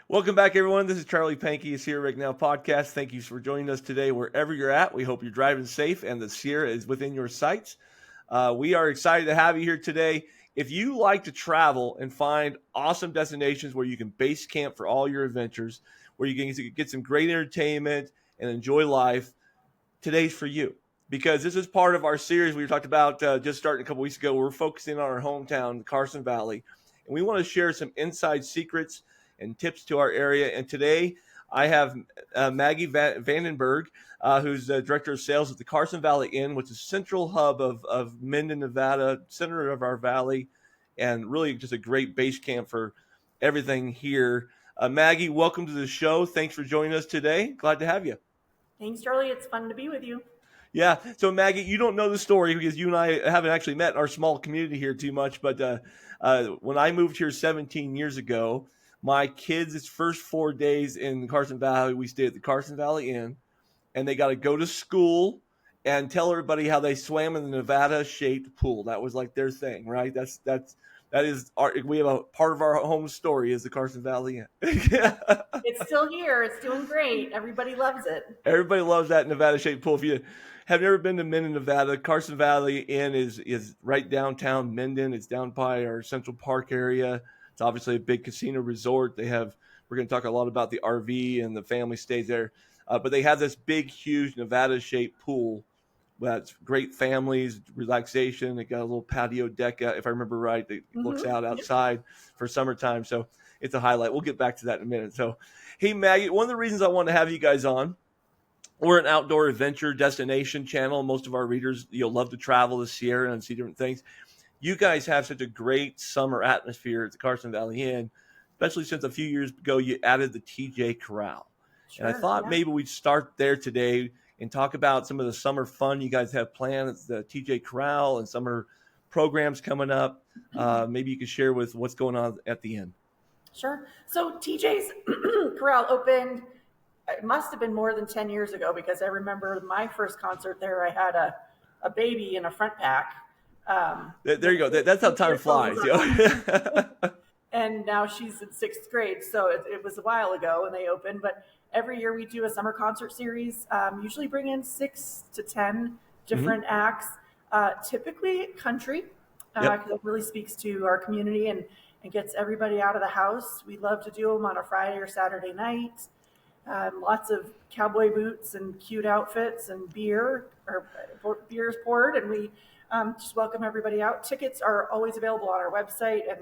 Welcome back, everyone. This is Charlie Pankey. It's here right now podcast. Thank you for joining us today, wherever you're at. We hope you're driving safe and the Sierra is within your sights. We are excited to have you here today. If you like to travel and find awesome destinations where you can base camp for all your adventures, where you can get some great entertainment and enjoy life, today's for you. Because this is part of our series we talked about just starting a couple weeks ago. We're focusing on our hometown, Carson Valley, and we want to share some inside secrets and tips to our area. And today I have Maggi Vandenburg, who's the director of sales at the Carson Valley Inn, which is central hub of Minden, Nevada, center of our valley, and really just a great base camp for everything here. Maggi, welcome to the show. Thanks for joining us today. Glad to have you. Thanks, Charlie. It's fun to be with you. Yeah. So, Maggi, you don't know the story because you and I haven't actually met in our small community here too much. But when I moved here 17 years ago, my kids' first 4 days in Carson Valley, we stayed at the Carson Valley Inn, and they got to go to school and tell everybody how they swam in the Nevada-shaped pool. That was like their thing, right? That is we have a part of our home story is the Carson Valley Inn. It's still here. It's doing great. Everybody loves it. Everybody loves that Nevada-shaped pool. If you have never been to Minden, Nevada, Carson Valley Inn is right downtown Minden. It's down by our Central Park area. It's obviously a big casino resort. We're going to talk a lot about the RV and the family stays there. But they have this big, huge Nevada-shaped pool that's great families, relaxation. They got a little patio deck, if I remember right, that looks out outside for summertime. So it's a highlight. We'll get back to that in a minute. So, hey, Maggi, one of the reasons I want to have you guys on, we're an outdoor adventure destination channel. Most of our readers, love to travel the Sierra and see different things. You guys have such a great summer atmosphere at the Carson Valley Inn, especially since a few years ago you added the TJ Corral. Sure, and I thought maybe we'd start there today and talk about some of the summer fun you guys have planned at the TJ Corral and summer programs coming up. Maybe you could share with what's going on at the inn. Sure. So TJ's Corral opened, it must have been more than 10 years ago because I remember my first concert there, I had a baby in a front pack. There you go. That's how time flies. And now she's in 6th grade. So it was a while ago when they opened, but every year we do a summer concert series, usually bring in 6 to 10 different acts, typically country, because it really speaks to our community and gets everybody out of the house. We love to do them on a Friday or Saturday night. Lots of cowboy boots and cute outfits and beer is poured, and we just welcome everybody out. Tickets are always available on our website, and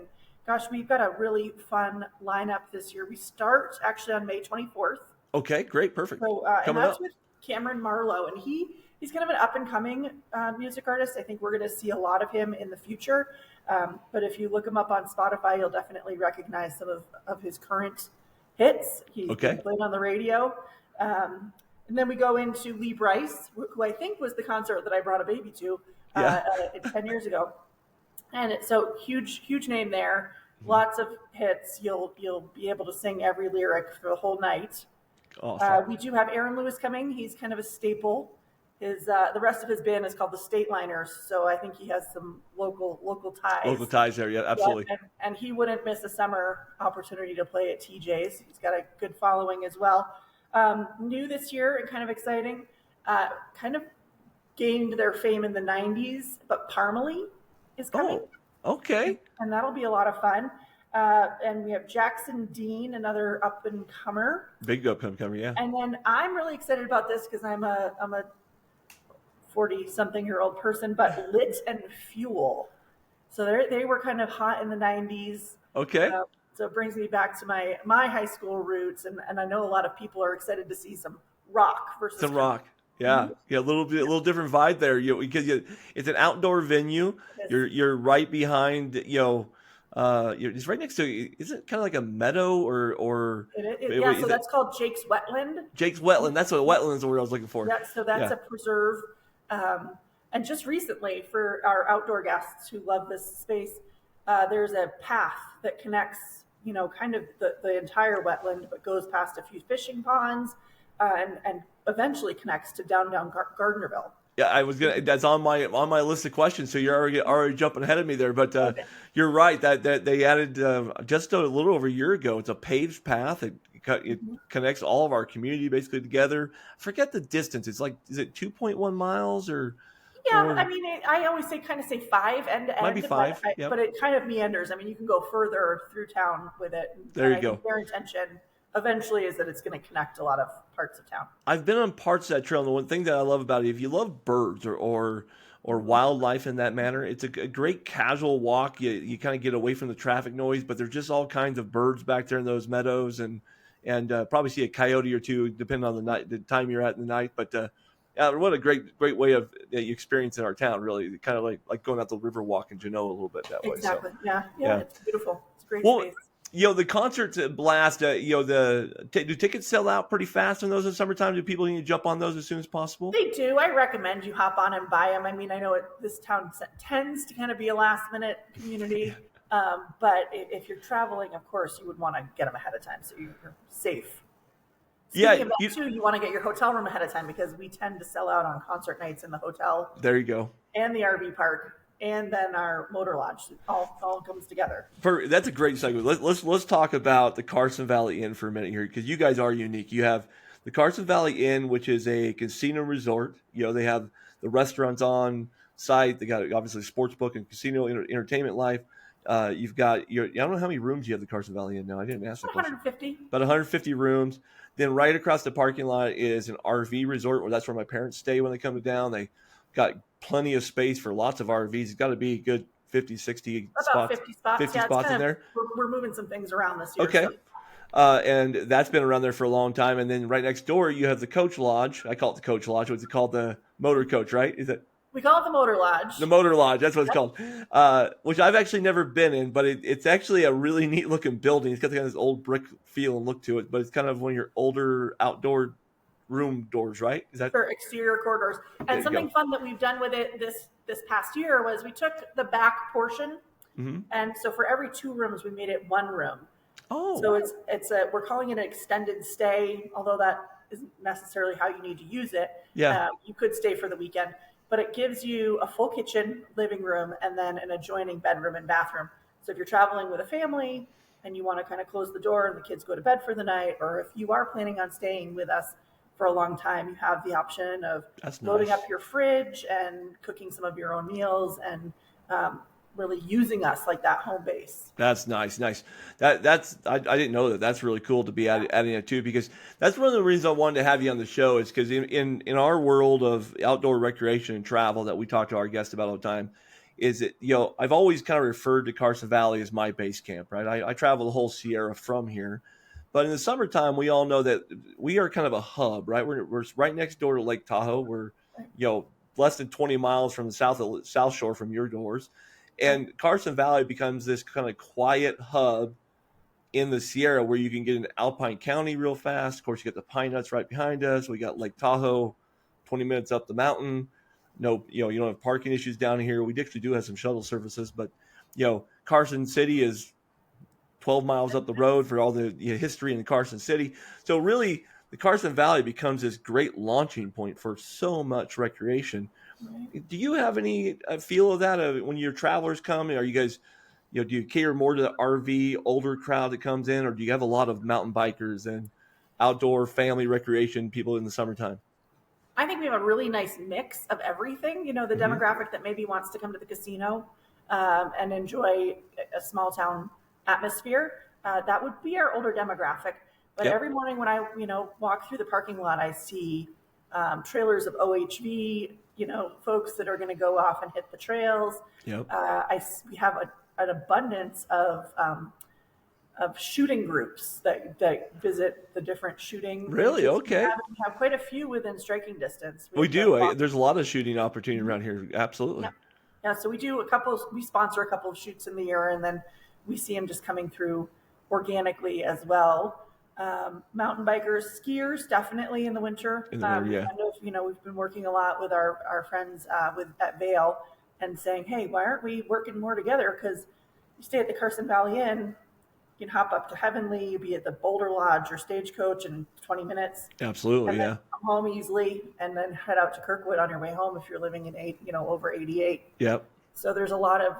gosh, we've got a really fun lineup this year. We start actually on May 24th. Okay, great, perfect. So, and that's with Cameron Marlowe, and he's kind of an up-and-coming music artist. I think we're going to see a lot of him in the future. But if you look him up on Spotify, you'll definitely recognize some of his current hits. He's been played on the radio. And then we go into Lee Brice, who I think was the concert that I brought a baby to 10 years ago. And it's so huge name there. Lots of hits. You'll be able to sing every lyric for the whole night. Awesome. We do have Aaron Lewis coming. He's kind of a staple. The rest of his band is called the State Liners, so I think he has some local ties. Local ties there, yeah, absolutely. Yeah, and he wouldn't miss a summer opportunity to play at TJ's. He's got a good following as well. New this year and kind of exciting, kind of gained their fame in the 90s, but Parmalee is coming. Oh, okay. And that'll be a lot of fun. And we have Jackson Dean, another up-and-comer. Big up-and-comer, yeah. And then I'm really excited about this because I'm a 40-something-year-old person, but Lit and Fuel. So they were kind of hot in the 90s. Okay. So it brings me back to my high school roots, and I know a lot of people are excited to see some rock versus some rock. Yeah, a little different vibe there. Because it's an outdoor venue. You're right behind. It's right next to. Is it kind of like a meadow or? So that's called Jake's Wetland. Jake's Wetland. That's what wetland is the word I was looking for. Yeah, so that's a preserve. And just recently, for our outdoor guests who love this space, there's a path that connects, kind of the entire wetland, but goes past a few fishing ponds and eventually connects to downtown Gardnerville. Yeah, I was gonna. That's on my list of questions. So you're already jumping ahead of me there. But Okay. you're right that they added just a little over a year ago. It's a paved path. It Mhm. connects all of our community basically together. I forget the distance. It's like, is it 2.1 miles Yeah, I or mean, I always say kind of say five end to might be end, but five? Yep. but it kind of meanders. I mean, you can go further through town with it, There and you I think go. their intention eventually is that it's going to connect a lot of parts of town. I've been on parts of that trail, and the one thing that I love about it, if you love birds or Mhm. wildlife in that manner, it's a great casual walk. You kind of get away from the traffic noise, but there's just all kinds of birds back there in those meadows, and probably see a coyote or two depending on the time you're at in the night. But what a great way of experiencing our town. Really, kind of like going out the river walk in Genoa a little bit that way. So Exactly. Yeah, yeah, yeah. it's beautiful. It's a great Well, space. the concerts at Blast, do tickets sell out pretty fast in those in summertime? Do people need to jump on those as soon as possible? They do. I recommend you hop on and buy them. I mean, I know this town tends to kind of be a last minute community, but if you're traveling, of course, you would want to get them ahead of time so you're safe. Yeah, Speaking of that, too, you want to get your hotel room ahead of time because we tend to sell out on concert nights in the hotel there you go. and the RV park, and then our motor lodge. It all comes together. That's a great segue. Let's talk about the Carson Valley Inn for a minute here, because you guys are unique. You have the Carson Valley Inn, which is a casino resort. They have the restaurants on site. They got obviously sports book and casino entertainment life. You've got I don't know how many rooms you have the Carson Valley Inn now. I didn't ask that question. 150. About 150 rooms. Then right across the parking lot is an RV resort, where that's where my parents stay when they come to town. They got plenty of space for lots of RVs. It's got to be a good 50, 60 About spots, 50 spots. 50 Yeah, it's spots in kind of, there. we're moving some things around this year. Okay. So And that's been around there for a long time. And then right next door, you have the Coach Lodge. I call it the Coach Lodge. What's it called? The Motor Coach, right? Is it we call it the motor lodge. the Motor Lodge? That's what it's called. Which I've actually never been in, but it's actually a really neat looking building. It's got kind of this old brick feel and look to it, but it's kind of one of your older outdoor room doors, right? Is that For exterior corridors. there? And You something go. fun that we've done with it this past year was we took the back portion, Mm-hmm. and so for every two rooms we made it one room. So Oh, we're calling it an extended stay, although that isn't necessarily how you need to use it. yeah. You could stay for the weekend, but it gives you a full kitchen, living room, and then an adjoining bedroom and bathroom. So if you're traveling with a family and you want to kind of close the door and the kids go to bed for the night, or if you are planning on staying with us for a long time, you have the option of That's loading nice. up your fridge and cooking some of your own meals and really using us like that home base. That's nice. I didn't know that. That's really cool to be adding it too, because that's one of the reasons I wanted to have you on the show, is because in our world of outdoor recreation and travel that we talk to our guests about all the time, is that I've always kind of referred to Carson Valley as my base camp, right? I travel the whole Sierra from here, but in the summertime we all know that we are kind of a hub, right? We're right next door to Lake Tahoe. We're less than 20 miles from the South Shore from your doors. Right. And Carson Valley becomes this kind of quiet hub in the Sierra where you can get into Alpine County real fast. Of course, you got the Pine Nuts right behind us. We got Lake Tahoe, 20 minutes up the mountain. No, you don't have parking issues down here. We actually do have some shuttle services, but Carson City is 12 miles up the road for all the history in Carson City. So really, the Carson Valley becomes this great launching point for so much recreation. Right. Do you have any feel of that when your travelers come? Are you guys, do you cater more to the RV older crowd that comes in, or do you have a lot of mountain bikers and outdoor family recreation people in the summertime? I think we have a really nice mix of everything. The Mm-hmm. demographic that maybe wants to come to the casino and enjoy a small town atmosphere, that would be our older demographic. But Yep. every morning when I, walk through the parking lot, I see trailers of OHV, folks that are going to go off and hit the trails. Yep. We have an abundance of shooting groups that visit the different shooting Really? ranges. Okay. We have quite a few within striking distance. We have do. There's a lot of shooting opportunity around here. Absolutely. yeah, yeah. So we do we sponsor a couple of shoots in the year, and then we see them just coming through organically as well. Mountain bikers, skiers, definitely in the winter. In the winter, yeah. I know, we've been working a lot with our friends at Vail and saying, hey, why aren't we working more together? Because you stay at the Carson Valley Inn, You can hop up to Heavenly, be at the Boulder Lodge or Stagecoach in 20 minutes, Absolutely, and then yeah. come home easily, and then head out to Kirkwood on your way home if you're living in over 88. Yep. So there's a lot of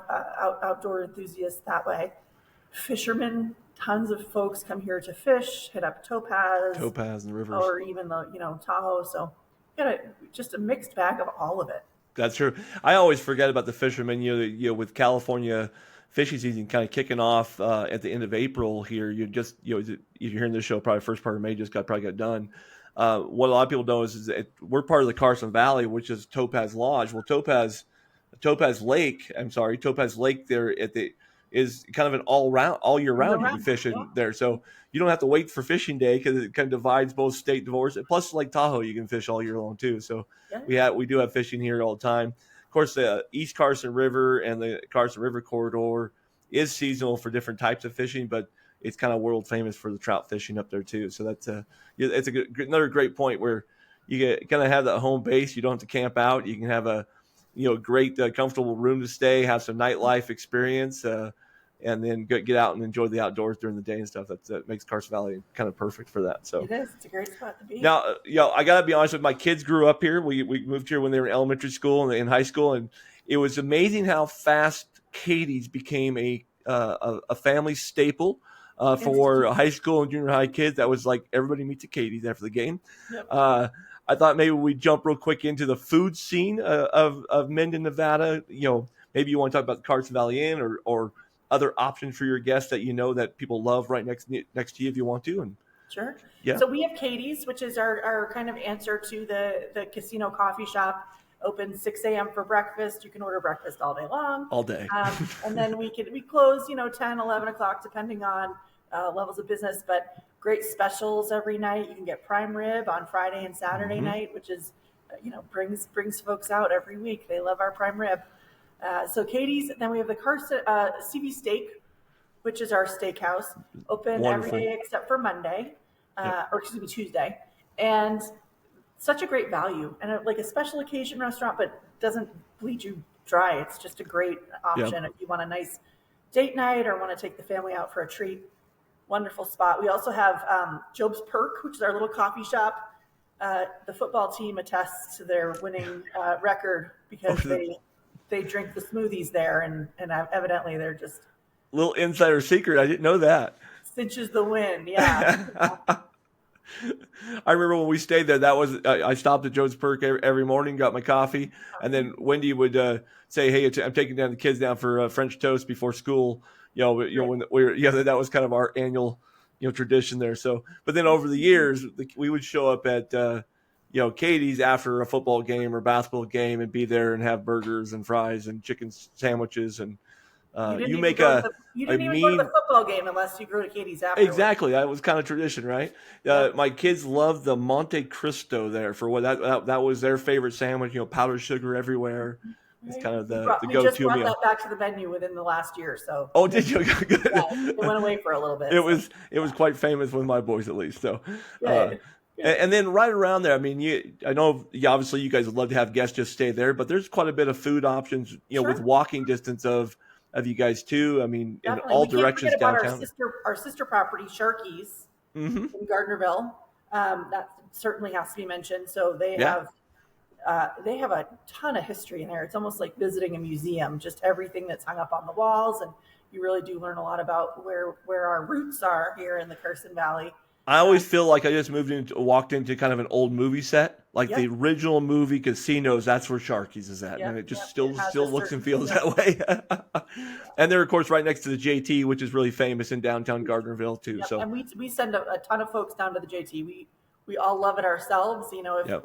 outdoor enthusiasts that way. Fishermen, tons of folks come here to fish, hit up Topaz, Topaz and rivers. or even the Tahoe. So just a mixed bag of all of it. That's true. I always forget about the fishermen. With California fishing season kind of kicking off at the end of April here. If you're hearing this show, probably first part of May probably got done. What a lot of people know is that we're part of the Carson Valley, which is Topaz Lodge. Well, Topaz Lake there is kind of an all year round you can fish in there. So you don't have to wait for fishing day because it kind of divides both state divorce. Plus, Lake Tahoe, you can fish all year long too. So we do have fishing here all the time. Of course, the East Carson River and the Carson River corridor is seasonal for different types of fishing, but it's kind of world famous for the trout fishing up there too. So that's it's another great point where you kind of have that home base. You don't have to camp out. You can have a great comfortable room to stay, have some nightlife experience, and then get out and enjoy the outdoors during the day and stuff. That makes Carson Valley kind of perfect for that. So it is. It's a great spot to be. Now, I got to be honest with you, my kids grew up here. We moved here when they were in elementary school and in high school, and it was amazing how fast Katie's became a family staple for high school and junior high kids. That was like everybody meets at Katie's after the game. Yep. I thought maybe we'd jump real quick into the food scene of Minden, Nevada. Maybe you want to talk about the Carson Valley Inn or other options for your guests that people love right next to you if you want to. And sure. Yeah. So we have Katie's, which is our kind of answer to the casino coffee shop. Open 6 a.m. for breakfast. You can order breakfast all day long. All day. And then we close, 10, 11 o'clock, depending on levels of business, but great specials every night. You can get prime rib on Friday and Saturday night, which is, brings folks out every week. They love our prime rib. So Katie's, then we have the Carson CV Steak, which is our steakhouse, open Wonderful. every day except for Monday, Tuesday. And such a great value and like a special occasion restaurant, but doesn't bleed you dry. It's just a great option if you want a nice date night or want to take the family out for a treat. Wonderful spot. We also have Job's Perk, which is our little coffee shop. The football team attests to their winning record because they drink the smoothies there, and evidently they're just little insider secret. I didn't know that. Cinches the win. Yeah. I remember when we stayed there, I stopped at Joe's Perk every morning, got my coffee, and then Wendy would say, "Hey, I'm taking the kids down for French toast before school." When that was kind of our annual tradition there. So, but then over the years, we would show up at Katie's after a football game or basketball game and be there and have burgers and fries and chicken sandwiches and. You didn't even go to the football game unless you go to Katie's afterwards. Exactly, that was kind of tradition, right? My kids loved the Monte Cristo there for what that was their favorite sandwich. Powdered sugar everywhere. It's kind of the go-to meal. We just brought that back to the menu within the last year. So. Oh, did you? Good. Yeah, it went away for a little bit. It was quite famous with my boys at least. So. And then right around there, I mean, I know obviously you guys would love to have guests just stay there, but there's quite a bit of food options, with walking distance of you guys too. I mean, definitely. In all directions downtown. Our sister property, Sharky's, in Gardnerville, that certainly has to be mentioned. So they have a ton of history in there. It's almost like visiting a museum. Just everything that's hung up on the walls, and you really do learn a lot about where our roots are here in the Carson Valley. I always feel like I just walked into kind of an old movie set, like the original movie Casinos. That's where Sharky's is at, and it just still looks and feels that way. And they're of course right next to the JT, which is really famous in downtown Gardnerville too. Yep. So and we send a ton of folks down to the JT. We all love it ourselves. If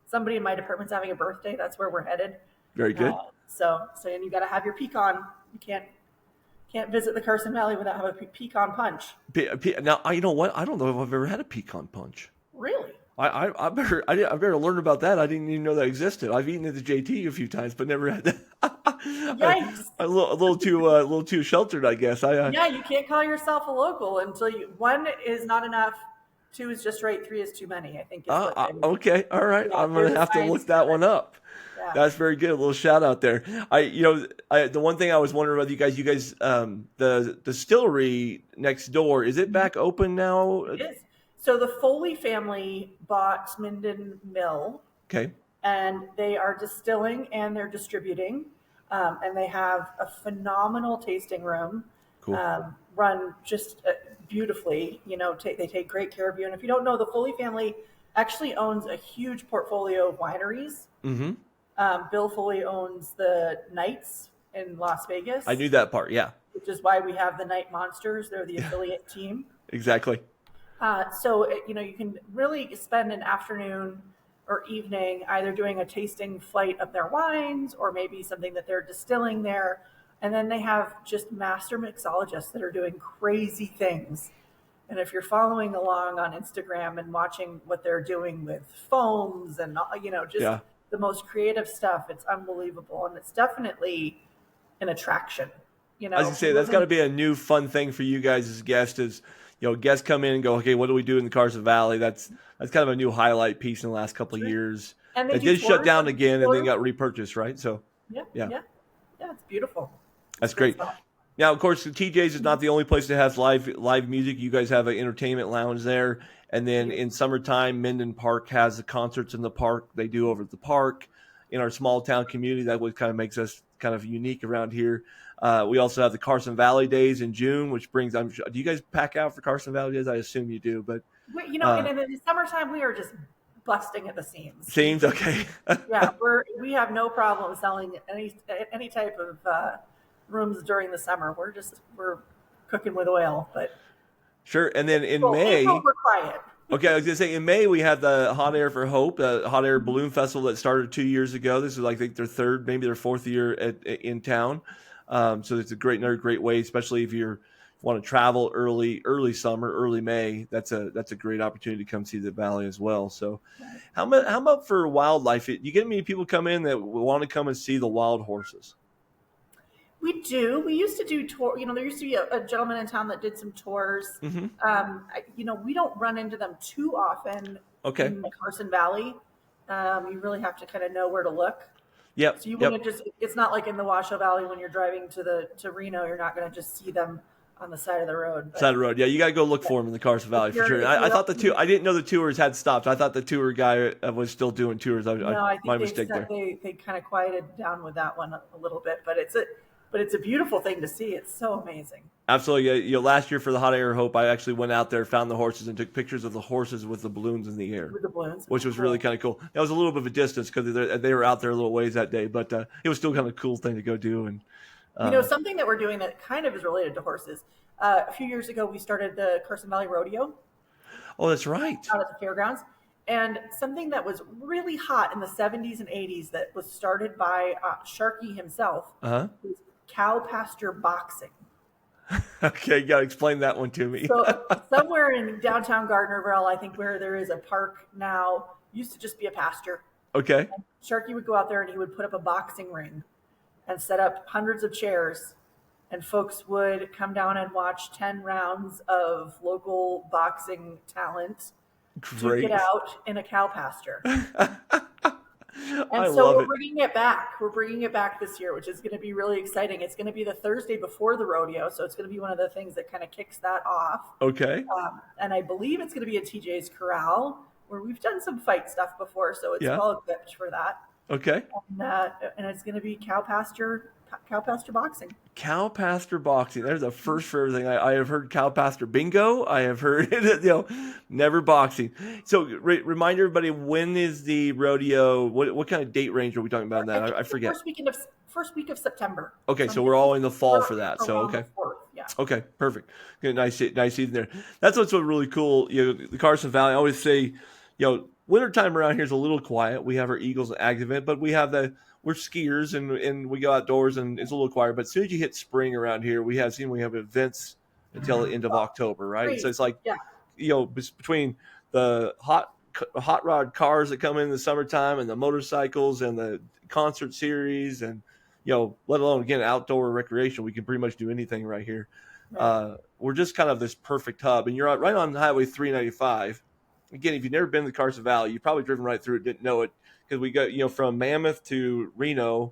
somebody in my department's having a birthday, that's where we're headed. Very good. And you got to have your pecan. You can't visit the Carson Valley without having a pecan punch. Now, you know what? I don't know if I've ever had a pecan punch. Really? I better learn about that. I didn't even know that existed. I've eaten at the JT a few times, but never had that. Yikes! A little too sheltered, I guess. You can't call yourself a local until one is not enough 2 is just right, 3 is too many, I think is what they. Okay, all right. Yeah, I'm there's gonna a have to science look that behind one it. up. Yeah. That's very good. A little shout out there. The one thing I was wondering about you guys, the distillery next door, is it back open now? It is. So the Foley family bought Minden Mill, Okay, and they are distilling and they're distributing, and they have a phenomenal tasting room, cool. run just beautifully. They take great care of you. And if you don't know, the Foley family actually owns a huge portfolio of wineries. Mm-hmm. Bill Foley owns the Knights in Las Vegas. I knew that part. Yeah, which is why we have the Night Monsters. They're the affiliate team. exactly. So you can really spend an afternoon or evening either doing a tasting flight of their wines or maybe something that they're distilling there. And then they have just master mixologists that are doing crazy things. And if you're following along on Instagram and watching what they're doing with foams and, just the most creative stuff, it's unbelievable. And it's definitely an attraction. I was gonna say that's got to be a new fun thing for you guys as guests. Guests come in and go, okay, what do we do in the Carson Valley? That's kind of a new highlight piece in the last couple of years. And they did shut down again and then got repurchased, right? So yeah, it's beautiful. That's great. Now, of course, the TJ's is not the only place that has live music. You guys have an entertainment lounge there, and then in summertime, Minden Park has the concerts in the park. They do over at the park in our small town community. That what kind of makes us kind of unique around here. We also have the Carson Valley Days in June, which brings. Do you guys pack out for Carson Valley Days? I assume you do, but and in the summertime we are just busting at the seams. Seems okay. Yeah, we have no problem selling any type of rooms during the summer. We're cooking with oil, but sure. And then in May, April, we're quiet. Okay, I was gonna say in May we have the Hot Air for Hope, Hot Air Balloon Festival that started 2 years ago. This is I think their third, maybe their fourth year in town. So it's another great way, especially if you want to travel early summer, early May. That's a great opportunity to come see the valley as well. So, how about for wildlife? You get many people come in that want to come and see the wild horses. We do. We used to do tour. There used to be a gentleman in town that did some tours. Mm-hmm. We don't run into them too often. Okay. In the Carson Valley, you really have to kind of know where to look. Yep. So you wouldn't it's not like in the Washoe Valley when you're driving to Reno, you're not going to just see them on the side of the road. Side of the road. Yeah, you got to go look for them in the Carson Valley for sure. I thought I didn't know the tours had stopped. I thought the tour guy was still doing tours. I think my mistake there. They kind of quieted down with that one a little bit, but it's a beautiful thing to see. It's so amazing. Absolutely. Last year for the Hot Air Hope, I actually went out there, found the horses, and took pictures of the horses with the balloons in the air. With the balloons. Which was really kind of cool. That was a little bit of a distance because they were out there a little ways that day, but it was still kind of a cool thing to go do. And something that we're doing that kind of is related to horses. A few years ago, we started the Carson Valley Rodeo. Oh, that's right. Out at the fairgrounds. And something that was really hot in the 70s and 80s that was started by Sharky himself was cow pasture boxing. Okay, you got to explain that one to me. So somewhere in downtown Gardnerville, I think where there is a park now, used to just be a pasture. Okay. And Sharky would go out there and he would put up a boxing ring and set up hundreds of chairs. And folks would come down and watch 10 rounds of local boxing talent duke it out in a cow pasture. And so we're bringing it back. We're bringing it back this year, which is going to be really exciting. It's going to be the Thursday before the rodeo, so it's going to be one of the things that kind of kicks that off. Okay. And I believe it's going to be at TJ's Corral, where we've done some fight stuff before, so it's well equipped for that. Okay. And it's going to be cow pasture boxing. Cow pasture boxing. There's a first for everything. I have heard cow pasture bingo. I have heard never boxing. So remind everybody, when is the rodeo? What kind of date range are we talking about in that? I forget. First week of September. Okay, so we're all in the fall for that. So okay. Yeah. Okay, perfect. Good, nice season there. That's what's really cool. The Carson Valley. I always say, wintertime around here is a little quiet. We have our Eagles and Ag event, but we're skiers and we go outdoors and it's a little quiet. But as soon as you hit spring around here, we have events until the end of October, right? Great. So it's like, between the hot rod cars that come in the summertime and the motorcycles and the concert series and, let alone again, outdoor recreation, we can pretty much do anything right here. Right. we're just kind of this perfect hub, and you're right on Highway 395. Again, if you've never been to the Carson Valley, you've probably driven right through it, didn't know it, because we got, from Mammoth to Reno,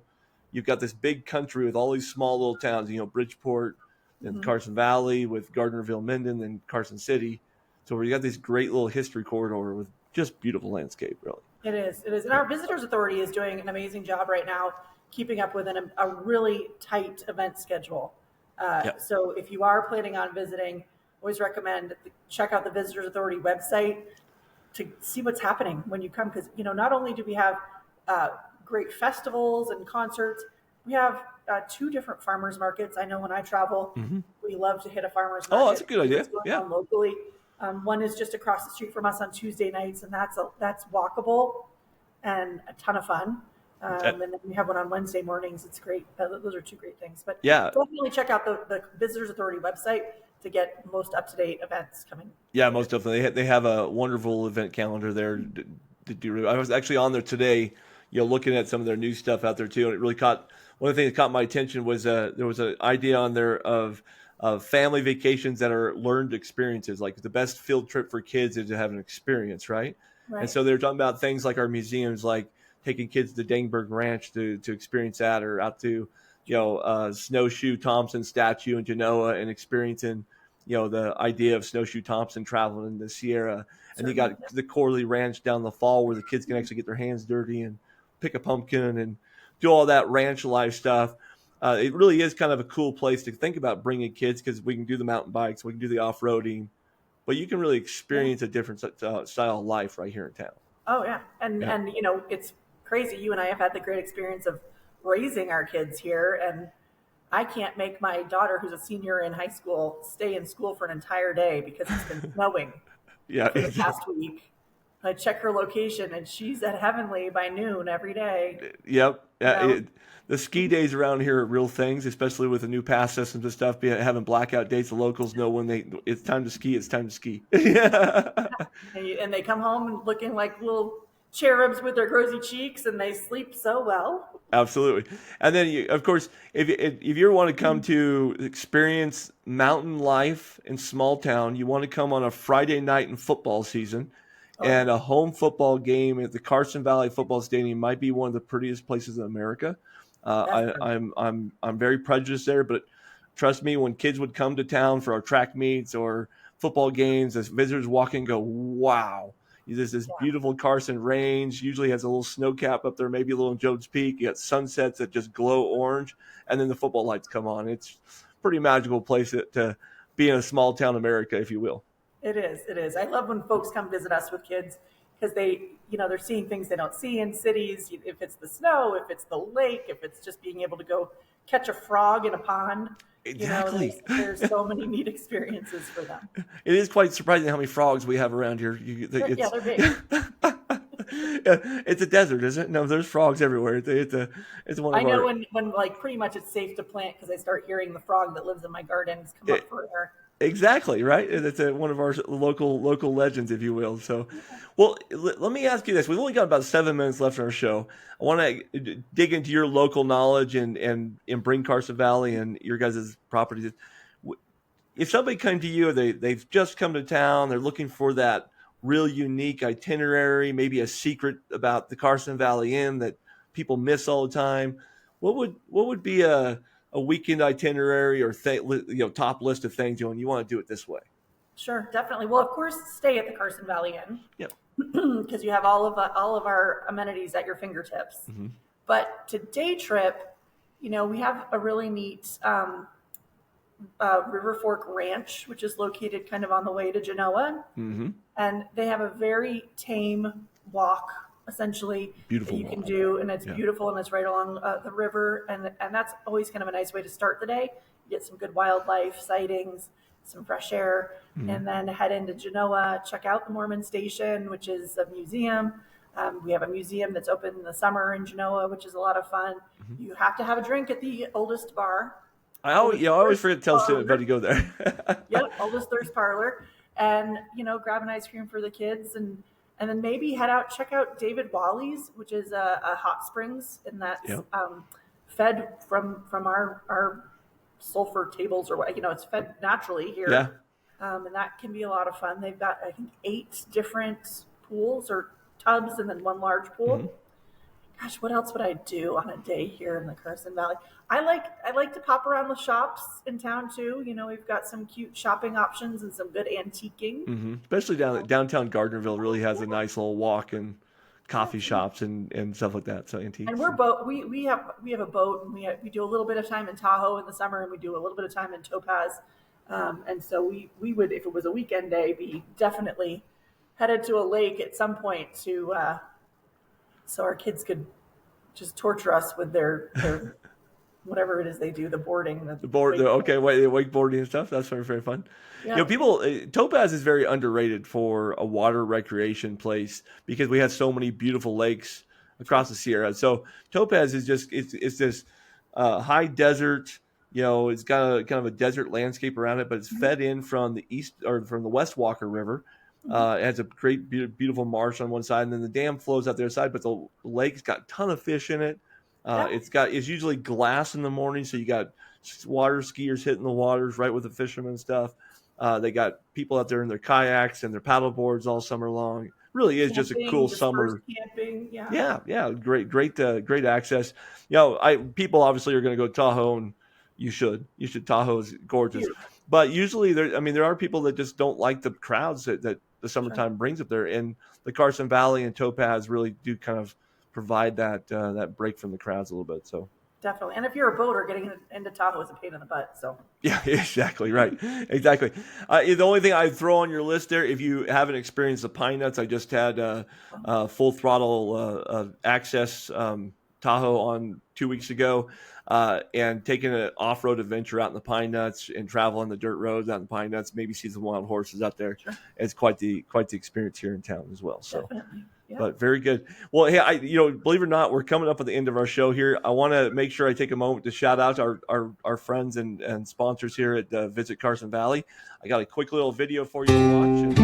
you've got this big country with all these small little towns, Bridgeport, then Carson Valley with Gardnerville, Minden, then Carson City. So we got this great little history corridor with just beautiful landscape, really. It is. And our Visitors Authority is doing an amazing job right now keeping up with a really tight event schedule. So if you are planning on visiting, always recommend check out the Visitors Authority website to see what's happening when you come. Because, not only do we have great festivals and concerts, we have 2 different farmers markets. I know when I travel, we love to hit a farmers market. Oh, that's a good idea. Yeah. Locally. One is just across the street from us on Tuesday nights, and that's walkable and a ton of fun. And then we have one on Wednesday mornings. It's great. Those are 2 great things. But definitely check out the Visitors Authority website to get most up-to-date events coming. Yeah, most definitely. They have a wonderful event calendar there to do. I was actually on there today, looking at some of their new stuff out there too, and it really one of the things that caught my attention was there was an idea on there of family vacations that are learned experiences. Like the best field trip for kids is to have an experience, right? And so they're talking about things like our museums, like taking kids to Dangberg Ranch to experience that, or out to Snowshoe Thompson statue in Genoa and experiencing the idea of Snowshoe Thompson traveling in the Sierra. And you got the Corley Ranch down the fall where the kids can actually get their hands dirty and pick a pumpkin and do all that ranch life stuff. It really is kind of a cool place to think about bringing kids, because we can do the mountain bikes, we can do the off-roading, but you can really experience a different style of life right here in town. Oh, yeah. And it's crazy. You and I have had the great experience of raising our kids here, and I can't make my daughter, who's a senior in high school, stay in school for an entire day because it's been snowing for the past week. I check her location, and she's at Heavenly by noon every day. Yep. The ski days around here are real things, especially with the new pass systems and stuff. Having blackout dates, the locals know when it's time to ski. It's time to ski. And they come home looking like little cherubs with their rosy cheeks, and they sleep so well. Absolutely. And then, of course, if you want to come to experience mountain life in small town, you want to come on a Friday night in football season. And a home football game at the Carson Valley Football Stadium might be one of the prettiest places in America. I'm very prejudiced there, but trust me, when kids would come to town for our track meets or football games, as visitors walk in and go, wow, there's this beautiful Carson Range, usually has a little snow cap up there, maybe a little in Jones Peak. You got sunsets that just glow orange, and then the football lights come on. It's a pretty magical place to be in a small town America, if you will. It is. I love when folks come visit us with kids, because they're seeing things they don't see in cities. If it's the snow, if it's the lake, if it's just being able to go catch a frog in a pond. Exactly. There's so many neat experiences for them. It is quite surprising how many frogs we have around here. They're big. It's a desert, isn't it? No, there's frogs everywhere. It's one of I know when like pretty much it's safe to plant, because I start hearing the frog that lives in my gardens come up for air. Exactly, right? It's one of our local legends, if you will. So, well, let me ask you this. We've only got about 7 minutes left in our show. I want to dig into your local knowledge and bring Carson Valley and your guys' properties. If somebody came to you, they've just come to town, they're looking for that real unique itinerary, maybe a secret about the Carson Valley Inn that people miss all the time, what would be a weekend itinerary or top list of things you want to do it this way? Sure, definitely. Well, of course, stay at the Carson Valley Inn. Yep. Because you have all of our amenities at your fingertips. Mm-hmm. But to day trip, we have a really neat River Fork Ranch, which is located kind of on the way to Genoa. Mm-hmm. And they have a very tame walk, essentially, beautiful that you can do, and it's beautiful, and it's right along the river, and that's always kind of a nice way to start the day. You get some good wildlife sightings, some fresh air, and then head into Genoa, check out the Mormon Station, which is a museum. We have a museum that's open in the summer in Genoa, which is a lot of fun. Mm-hmm. You have to have a drink at the oldest bar. I always forget to tell everybody to go there. Yep, oldest thirst parlor, and grab an ice cream for the kids, and then maybe check out David Wally's, which is a hot springs, and that's fed from our sulfur tables or what, it's fed naturally here. Yeah. And that can be a lot of fun. They've got, I think, 8 different pools or tubs and then one large pool. Mm-hmm. Gosh, what else would I do on a day here in the Carson Valley? I like to pop around the shops in town too. We've got some cute shopping options and some good antiquing. Mm-hmm. Especially downtown Gardnerville really has a nice little walk and coffee shops and stuff like that. So antiques. And we have a boat, and we do a little bit of time in Tahoe in the summer, and we do a little bit of time in Topaz. And so we would, if it was a weekend day, be definitely headed to a lake at some point to so our kids could just torture us with their whatever it is they do, the boarding, the board. Wakeboarding and stuff. That's very, very fun. Yeah. Topaz is very underrated for a water recreation place because we have so many beautiful lakes across the Sierra. So Topaz is it's this high desert. It's got kind of a desert landscape around it, but it's fed in from the east or from the West Walker River. It has a great, beautiful marsh on one side, and then the dam flows out the other side. But the lake's got a ton of fish in it. It's usually glass in the morning, so you got water skiers hitting the waters right with the fishermen and stuff. They got people out there in their kayaks and their paddle boards all summer long. Really is just a cool summer. Camping, yeah, great access. People obviously are going to go to Tahoe, and you should. Tahoe is gorgeous. Beautiful. But usually there are people that just don't like the crowds that the summertime brings up there, and the Carson Valley and Topaz really do kind of provide that break from the crowds a little bit. So definitely, and if you're a boater, getting into Tahoe is a pain in the butt. So yeah, exactly right, exactly. The only thing I'd throw on your list there, if you haven't experienced the pine nuts, I just had full throttle access Tahoe on 2 weeks ago. And taking an off-road adventure out in the pine nuts and travel on the dirt roads out in the pine nuts, maybe see some wild horses out there. Sure. It's quite the experience here in town as well. So, yeah. But very good. Well, hey, believe it or not, we're coming up at the end of our show here. I want to make sure I take a moment to shout out our friends and sponsors here at Visit Carson Valley. I got a quick little video for you to watch.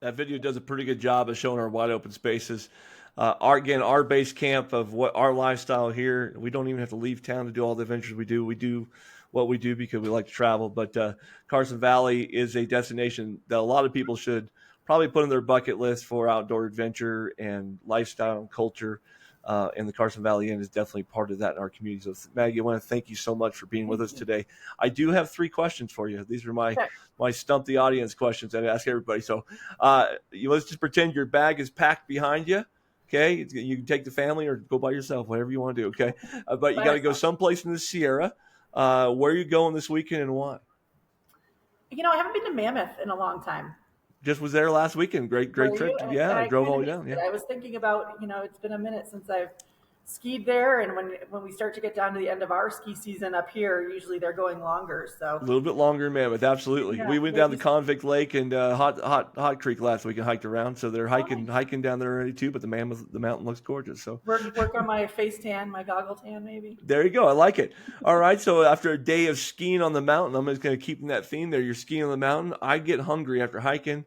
That video does a pretty good job of showing our wide open spaces. Our base camp of what our lifestyle here. We don't even have to leave town to do all the adventures we do. We do what we do because we like to travel. But Carson Valley is a destination that a lot of people should probably put on their bucket list for outdoor adventure and lifestyle and culture. And the Carson Valley Inn is definitely part of that in our community. So, Maggie, I want to thank you so much for being with us today. I do have 3 questions for you. These are my Stump the Audience questions that I ask everybody. So let's just pretend your bag is packed behind you. Okay, you can take the family or go by yourself, whatever you want to do. Okay, but you got to go someplace in the Sierra. Where are you going this weekend and why? I haven't been to Mammoth in a long time. Just was there last weekend. Great trip. Yeah, I drove all the way down. Yeah. I was thinking about, it's been a minute since I've skied there, and when we start to get down to the end of our ski season up here, usually they're going longer. So a little bit longer in Mammoth, absolutely. Yeah, we went down to Convict Lake and Hot Creek last week and hiked around. So they're hiking down there already too. But the mountain looks gorgeous. So work on my face tan, my goggle tan, maybe. There you go. I like it. All right. So after a day of skiing on the mountain, I'm just going to keep in that theme there. You're skiing on the mountain. I get hungry after hiking.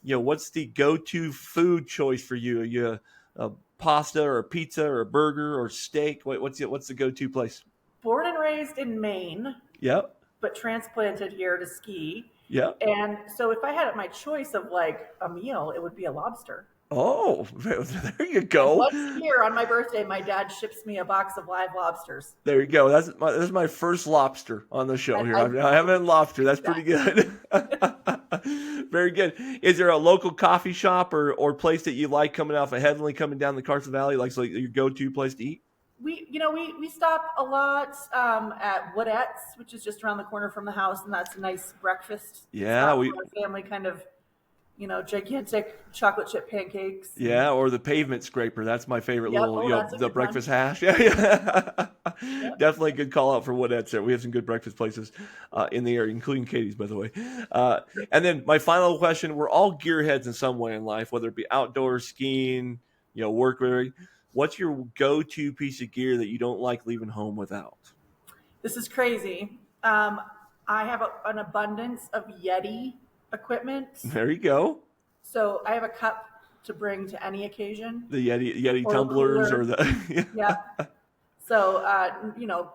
What's the go-to food choice for you? Are you a pasta or a pizza or a burger or steak? What's the go-to place? Born and raised in Maine. Yep. But transplanted here to ski. Yep. And so if I had my choice of like a meal, it would be a lobster. Oh, there you go. Once a year on my birthday, my dad ships me a box of live lobsters. There you go. That's my first lobster on the show here. I haven't had lobster. That's pretty good. Very good. Is there a local coffee shop or place that you like coming off of Heavenly, coming down the Carson Valley, like your go-to place to eat? We stop a lot at Woodette's, which is just around the corner from the house, and that's a nice breakfast. Yeah, our family kind of. Gigantic chocolate chip pancakes. Yeah, or the pavement scraper. That's my favorite the breakfast hash. Yeah. Yep. Definitely a good call out for Woodette's there. We have some good breakfast places in the area, including Katie's, by the way. And then my final question, we're all gearheads in some way in life, whether it be outdoor skiing, work. What's your go-to piece of gear that you don't like leaving home without? This is crazy. I have an abundance of Yeti equipment. There you go. So I have a cup to bring to any occasion, The Yeti or a tumblers or cooler. the Yeah. So,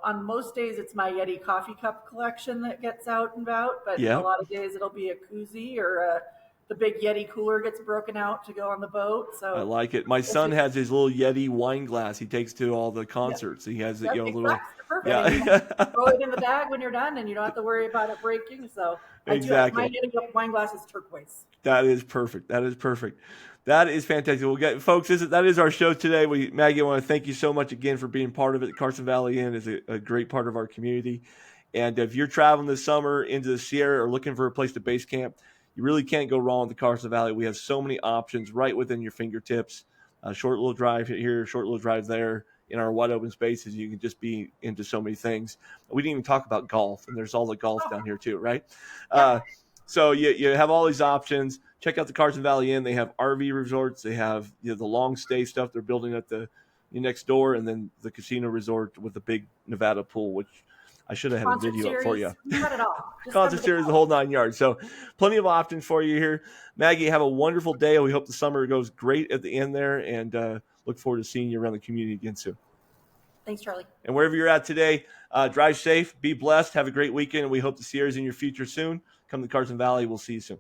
on most days it's my Yeti coffee cup collection that gets out and about, but a yeah. lot of days it'll be a koozie or the big Yeti cooler gets broken out to go on the boat. I So like it. My it's son just, has his little Yeti wine glass he takes to all the yeah, concerts. He has it, yep, little, exactly. They're perfect. And you yeah, throw it in the bag when you're done and you don't have to worry about it breaking. So I do have my exactly. Yeti wine glass is turquoise. That is perfect. That is perfect. That is fantastic. We'll get folks. That is our show today. Maggie, I want to thank you so much again for being part of it. Carson Valley Inn is a great part of our community. And if you're traveling this summer into the Sierra or looking for a place to base camp, you really can't go wrong with the Carson Valley. We have so many options right within your fingertips. A short little drive here, short little drive there. In our wide open spaces, you can just be into so many things. We didn't even talk about golf, and there's all the golf Oh, down here too, right? yep. So you have all these options. Check out the Carson Valley Inn. They have RV resorts. They have the long stay stuff they're building at the next door, and then the casino resort with the big Nevada pool, which I should have had a Concert video up for series. you. We got it all. Just come Concert to the series, the house. whole 9 yards. So plenty of options for you here. Maggie, have a wonderful day. We hope the summer goes great at the end there, and look forward to seeing you around the community again soon. Thanks, Charlie. And wherever you're at today, drive safe, be blessed, have a great weekend, and we hope to see you in your future soon. Come to Carson Valley. We'll see you soon.